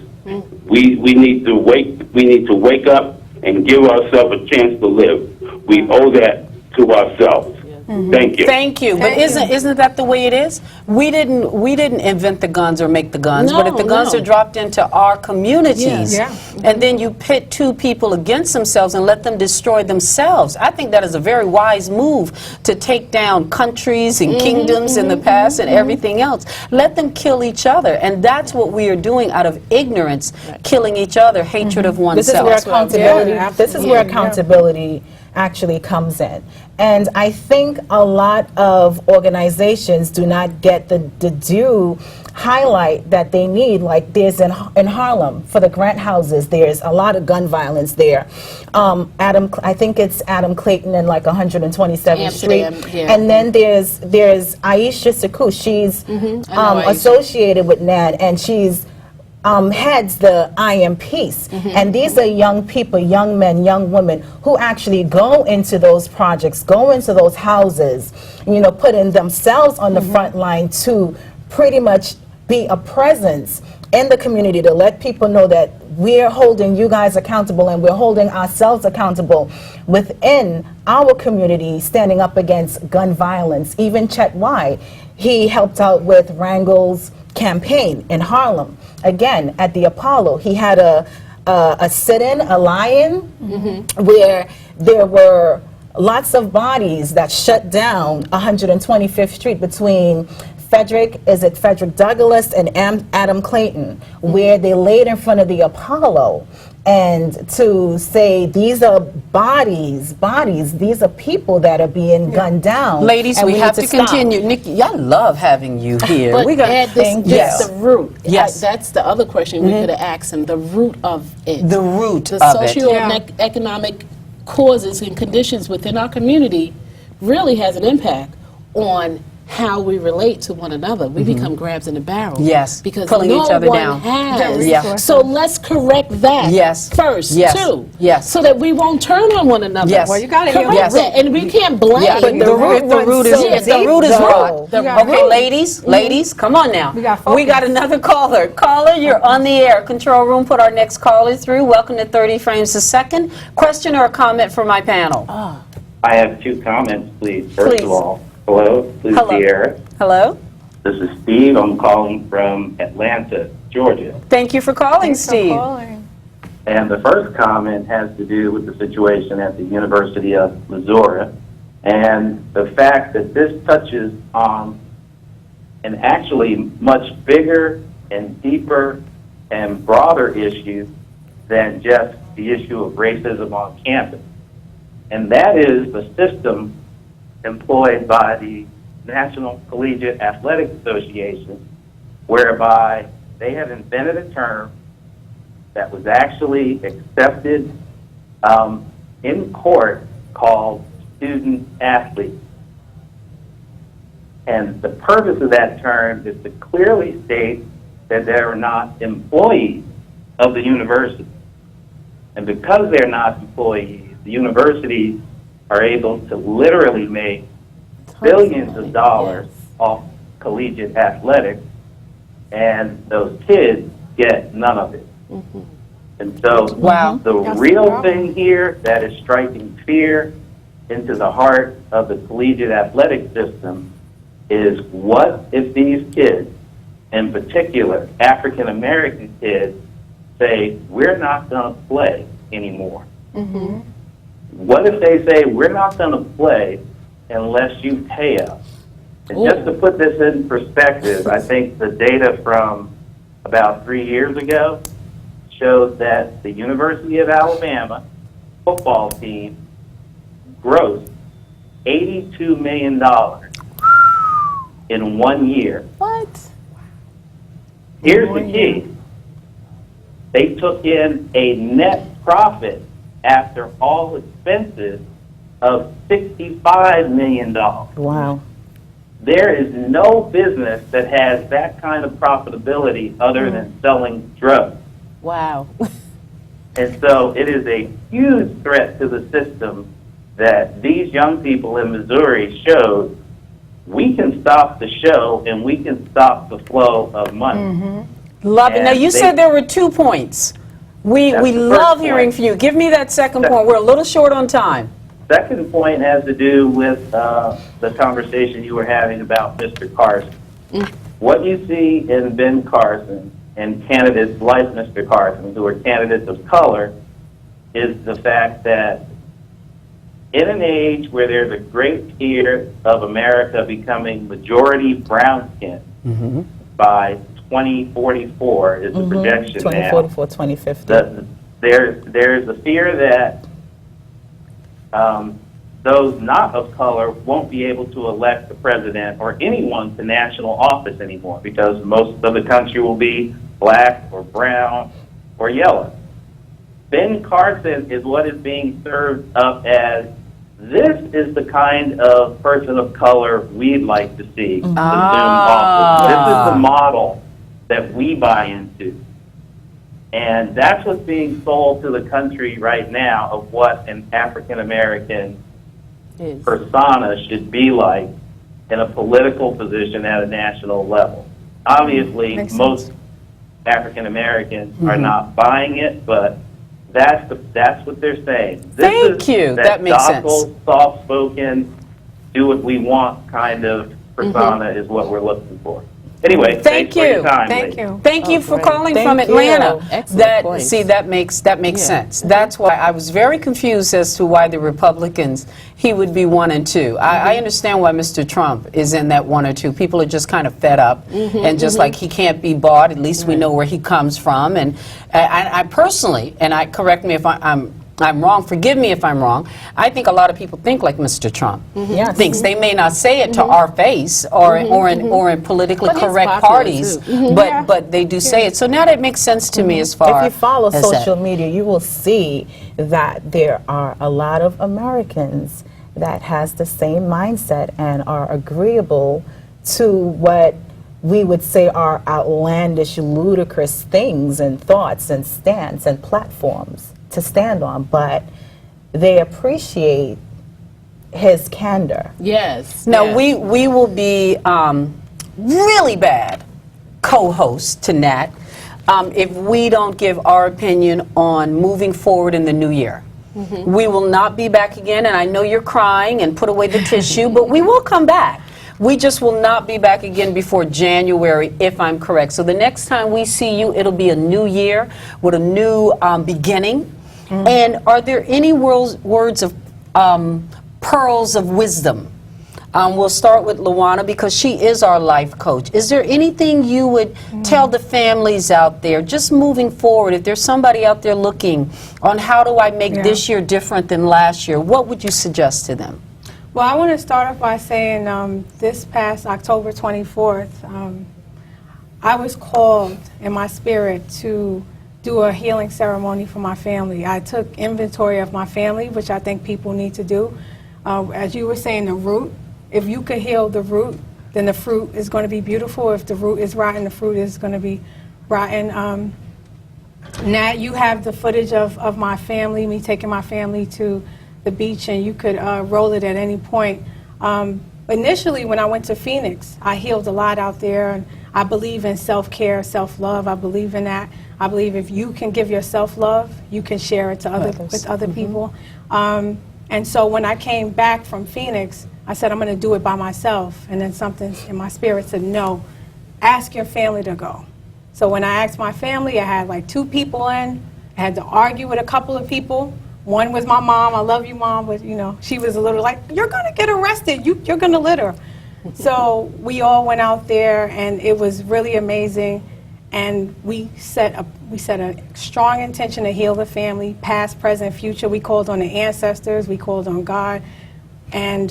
We need to wake up and give ourselves a chance to live. We owe that to ourselves. Thank you. Thank you. But isn't that the way it is? We didn't invent the guns or make the guns, but if the guns are dropped into our communities, and then you pit two people against themselves and let them destroy themselves, I think that is a very wise move to take down countries and kingdoms in the past and everything else. Let them kill each other, and that's what we are doing out of ignorance, killing each other, hatred of oneself. This is where accountability. This is where accountability actually comes in. And I think a lot of organizations do not get the due highlight that they need. Like there's in Harlem, for the Grant houses, there's a lot of gun violence there. I think it's Adam Clayton and like 127th Street. And then there's Aisha Sakou. She's associated with NAD, and she's heads the I Am Peace. And these are young people, young men, young women who actually go into those projects, go into those houses, you know, putting themselves on the front line to pretty much be a presence in the community to let people know that we're holding you guys accountable and we're holding ourselves accountable within our community, standing up against gun violence. Even Chet White, he helped out with Wrangel's campaign in Harlem. Again, at the Apollo, he had a sit-in, a lie-in, where there were lots of bodies that shut down 125th Street between Frederick Douglass and Adam Clayton, where they laid in front of the Apollo. And to say these are bodies, these are people that are being gunned down. Ladies, we have to continue. NeeKee, y'all love having you here. But we got the root. Yes. That's the other question we could have asked him, the root of it. The root the of it. socio-economic causes and conditions within our community really has an impact on how we relate to one another. We become crabs in a barrel. Yes, because pulling no each other one down. has. So let's correct that first, too. Yes. So that we won't turn on one another. Yes. Well, you got to correct that. And we can't blame. But the root is rot. Okay, ladies, come on now. We got another caller. Caller, you're on the air. Control room, put our next caller through. Welcome to 30 Frames a Second. Question or a comment for my panel? I have two comments, please. First Please. of all, hello, Hello. Luciera. Hello? This is Steve. I'm calling from Atlanta, Georgia. Thank you for calling, Thanks for Steve. calling. And the first comment has to do with the situation at the University of Missouri and the fact that this touches on an actually much bigger and deeper and broader issue than just the issue of racism on campus. And that is the system employed by the National Collegiate Athletic Association, whereby they have invented a term that was actually accepted in court called student athlete. And the purpose of that term is to clearly state that they are not employees of the university. And because they're not employees, the universities are able to literally make billions of dollars off collegiate athletics, and those kids get none of it. And so Wow. the real thing here that is striking fear into the heart of the collegiate athletic system is, what if these kids, in particular African American kids, say, we're not going to play anymore? What if they say, we're not going to play unless you pay us? And just to put this in perspective, I think the data from about 3 years ago shows that the University of Alabama football team grossed $82 million in 1 year. What? Here's the key. They took in a net profit after all expenses of $65 million. Wow. There is no business that has that kind of profitability other than selling drugs. Wow. And so it is a huge threat to the system that these young people in Missouri showed we can stop the show and we can stop the flow of money. Love it. Now, And you they- said there were 2 points. We That's the first love hearing point. from you. Give me that second point. We're a little short on time. Second point has to do with the conversation you were having about Mr. Carson. What you see in Ben Carson and candidates like Mr. Carson, who are candidates of color, is the fact that in an age where there's a great fear of America becoming majority brown-skinned by 2044 is the projection now. 2044, 2050. There's a fear that those not of color won't be able to elect the president or anyone to national office anymore because most of the country will be black or brown or yellow. Ben Carson is what is being served up as, this is the kind of person of color we'd like to see assume office. This is the model that we buy into. And that's what's being sold to the country right now of what an African American persona should be like in a political position at a national level. Obviously, most African Americans are not buying it, but that's what they're saying. Thank you. That makes docile, sense. soft-spoken, do what we want kind of persona is what we're looking for. Anyway, Thank thanks for your you. time, Thank ladies. you. Thank you for great. calling Thank from you. Atlanta. Excellent point. See, that makes sense. That's why I was very confused as to why the Republicans, he would be 1 and 2. I understand why Mr. Trump is in that 1 or 2. People are just kind of fed up and just like he can't be bought. At least we know where he comes from. And I personally, and I correct me if I'm wrong, forgive me if I'm wrong, I think a lot of people think like Mr. Trump Yes. thinks. They may not say it to our face or in politically But he's correct popular, parties, too. but they do say it. So now that makes sense to me as far If you follow as social that. media, you will see that there are a lot of Americans that has the same mindset and are agreeable to what we would say are outlandish, ludicrous things and thoughts and stance and platforms to stand on, but they appreciate his candor. Yes. Now, yes. we will be really bad co-hosts to Nat if we don't give our opinion on moving forward in the new year. We will not be back again, and I know you're crying and put away the tissue, but we will come back. We just will not be back again before January, if I'm correct. So the next time we see you, it'll be a new year with a new beginning. And are there any words of pearls of wisdom? We'll start with Luana because she is our life coach. Is there anything you would tell the families out there, just moving forward, if there's somebody out there looking on how do I make this year different than last year, what would you suggest to them? Well, I want to start off by saying this past October 24th, I was called in my spirit to do a healing ceremony for my family. I took inventory of my family, which I think people need to do. As you were saying, the root, if you could heal the root, then the fruit is going to be beautiful. If the root is rotten, the fruit is going to be rotten. Now you have the footage of my family, me taking my family to the beach, and you could roll it at any point. Initially, when I went to Phoenix, I healed a lot out there, and I believe in self-care, self-love. I believe in that. I believe if you can give yourself love, you can share it to with other people. And so when I came back from Phoenix, I said, I'm going to do it by myself. And then something in my spirit said, no, ask your family to go. So when I asked my family, I had like 2 people in. I had to argue with a couple of people. One was my mom. I love you, Mom. But, you know, she was a little like, you're going to get arrested. You're going to litter. So we all went out there, and it was really amazing. And we set a strong intention to heal the family, past, present, future. We called on the ancestors. We called on God. And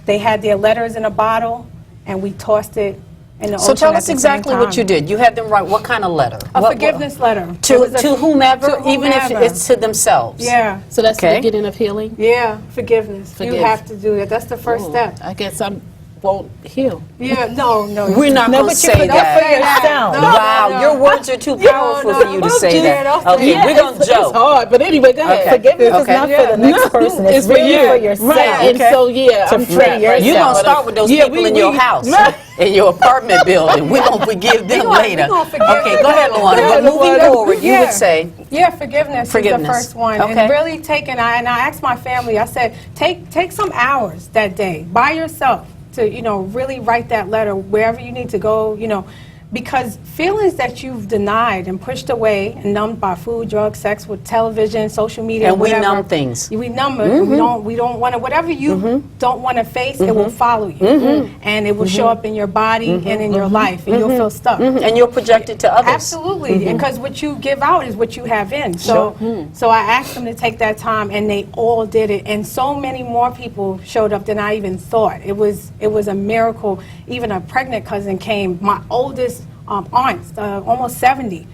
they had their letters in a bottle, and we tossed it in the ocean. So tell us at the exactly same what you time. did. You had them write what kind of letter? A forgiveness letter. To whomever, to even if whomever. it's to themselves? Yeah. So that's Okay. the beginning of healing? Yeah, forgiveness. Forgive. You have to do that. That's the first step. I guess I won't heal. Yeah, no. We're not going to say that. for yourself. No, Wow, no. your words are too powerful for you to say that. Okay, we're going to It's joke. hard, but anyway, go ahead. Okay. Forgiveness is Okay. not for the next person. It's for really you. for yourself. Right, and so, yeah, To I'm free trapped right yourself. You're now, going to but start with those yeah, people in your house, Right. in your apartment building. We're going to forgive them later. gonna forgive Okay, them. go ahead, Luana. But moving forward, you would say, Yeah, forgiveness is the first one. Okay. And really and I asked my family, I said, take some hours that day by yourself to, really write that letter wherever you need to go, because feelings that you've denied and pushed away and numbed by food, drugs, sex, with television, social media, and we whatever, numb things. we numb it. We don't want to, whatever you don't want to face, it will follow you. And it will show up in your body and in your life, and you'll feel stuck. And you'll project it to others. Absolutely, because what you give out is what you have in. So, so I asked them to take that time, and they all did it. And so many more people showed up than I even thought. It was a miracle. Even a pregnant cousin came. My oldest aunt, almost 70.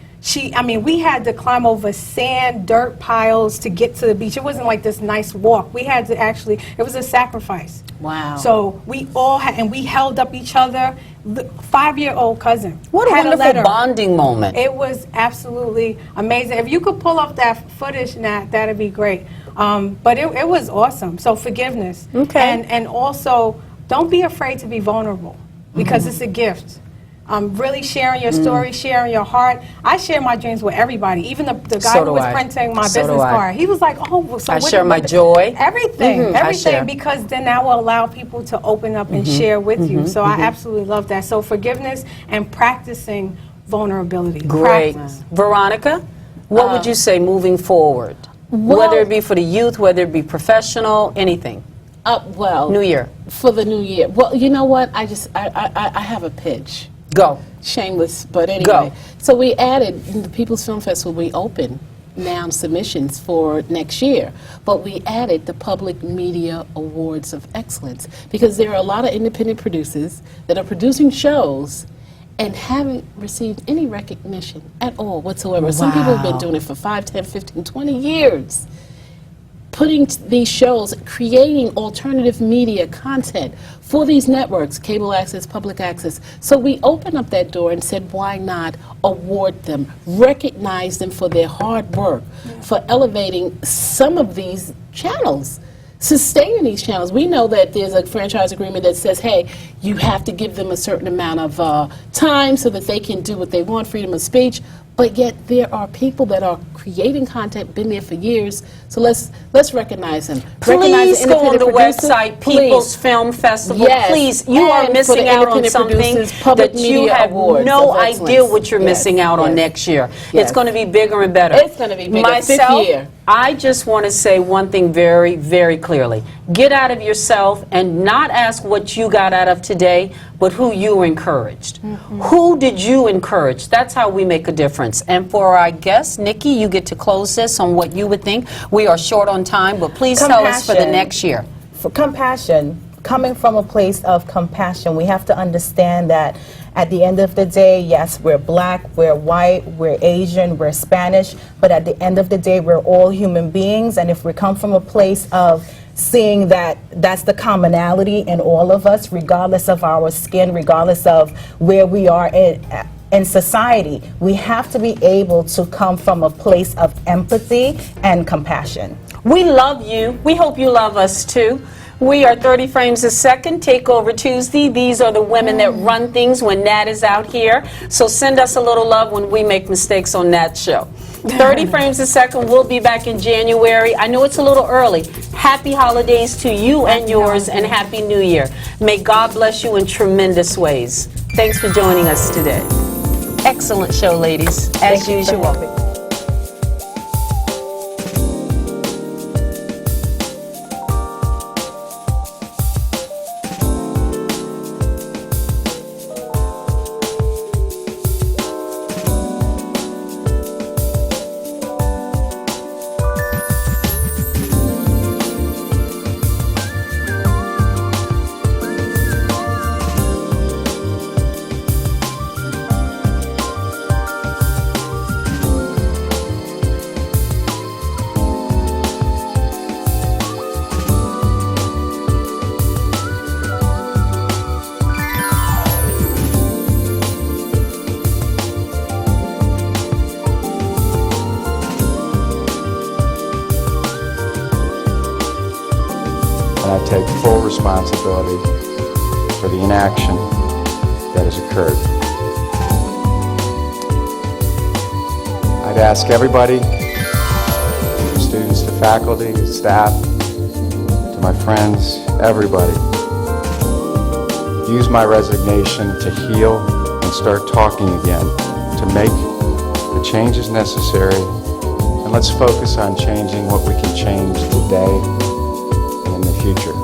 We had to climb over sand, dirt piles to get to the beach. It wasn't like this nice walk. We had to actually. It was a sacrifice. Wow. So we all had, and we held up each other. The 5-year-old cousin. What a had wonderful letter. bonding moment. It was absolutely amazing. If you could pull up that footage, Nat, that'd be great. But it was awesome. So forgiveness. Okay. And also, don't be afraid to be vulnerable, because it's a gift. Really sharing your story, sharing your heart. I share my dreams with everybody. Even the guy So who do was I. printing my So do business I. card. He was like, oh, so I what share did- my joy. Everything, I share. everything, because then that will allow people to open up and share with you. So I absolutely love that. So forgiveness and practicing vulnerability. Great. Practice. Veronica, what would you say moving forward? Whether it be for the youth, whether it be professional, anything. Well, New Year. For the new year. Well, you know what? I have a pitch. Go. Shameless, but anyway. Go. So we added, in the People's Film Festival, we open now submissions for next year, but we added the Public Media Awards of Excellence, because there are a lot of independent producers that are producing shows and haven't received any recognition at all whatsoever. Some people have been doing it for 5, 10, 15, 20 years. Putting these shows, creating alternative media content for these networks, cable access, public access. So we opened up that door and said, why not award them, recognize them for their hard work, for elevating some of these channels, sustaining these channels. We know that there's a franchise agreement that says, hey, you have to give them a certain amount of time so that they can do what they want, freedom of speech. But yet there are people that are creating content, been there for years. So let's recognize them. Recognize Please go on the independent producers. website, Please. People's Film Festival. Yes. Please, you And are for missing the out on independent something producers, Public that you Media have Awards no of idea excellence. what you're Yes. missing out on Yes. next year. Yes. It's going to be bigger and better. It's going to be bigger. Fifth Myself, year. I just want to say one thing very, very clearly. Get out of yourself and not ask what you got out of today, but who you encouraged. Who did you encourage? That's how we make a difference. And for our guest, NeeKee, you get to close this on what you would think. We are short on time, but please tell us for the Compassion. next year. For compassion, coming from a place of compassion, we have to understand that at the end of the day, yes, we're black, we're white, we're Asian, we're Spanish, but at the end of the day, we're all human beings. And if we come from a place of seeing that that's the commonality in all of us, regardless of our skin, regardless of where we are in society, we have to be able to come from a place of empathy and compassion. We love you. We hope you love us too. We are 30 Frames a Second, Takeover Tuesday. These are the women that run things when Nat is out here. So send us a little love when we make mistakes on Nat's show. 30 Frames a Second, we'll be back in January. I know it's a little early. Happy holidays to you and yours, and Happy New Year. May God bless you in tremendous ways. Thanks for joining us today. Excellent show, ladies, as usual. And I take full responsibility for the inaction that has occurred. I'd ask everybody, from students to faculty, to staff, to my friends, everybody, use my resignation to heal and start talking again, to make the changes necessary, and let's focus on changing what we can change today and in the future.